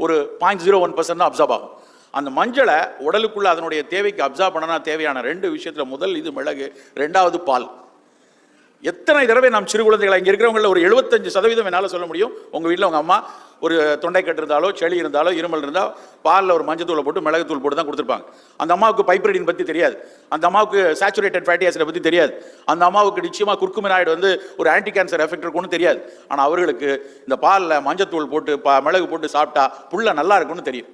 ஒரு 0.01% தான் அப்சார்ப் ஆகும். அந்த மஞ்சளை உடலுக்குள்ள அதனுடைய தேவைக்கு அப்சார்ப் பண்ணனா தேவையான 2 விஷயத்துல முதல் இது மிளகு, 2வது பால். எத்தனை தடவை நாம் சிறு குழந்தைகளை இங்கே இருக்கிறவங்கள ஒரு 75% என்னால் சொல்ல முடியும். உங்கள் வீட்டில் உங்கள் அம்மா ஒரு தொண்டைக்கட்டு இருந்தாலோ செளி இருந்தாலோ இருமல் இருந்தால் பாலில் ஒரு மஞ்சத்தூளை போட்டு மிளகுத்தூள் போட்டு தான் கொடுத்துருப்பாங்க. அந்த அம்மாவுக்கு பைப்ரடின் பற்றி தெரியாது, அந்த அம்மாவுக்கு சேச்சுரேட்டட் ஃபேட்டி ஆசிடை பற்றி தெரியாது, அந்த அம்மாவுக்கு நிச்சயமாக குர்குமினாய்டு வந்து ஒரு ஆன்டி கேன்சர் எஃபெக்ட் இருக்குன்னு தெரியாது. ஆனால் அவர்களுக்கு இந்த பாலில் மஞ்சத்தூள் போட்டு மிளகு போட்டு சாப்பிட்டா புள்ள நல்லா இருக்குன்னு தெரியும்.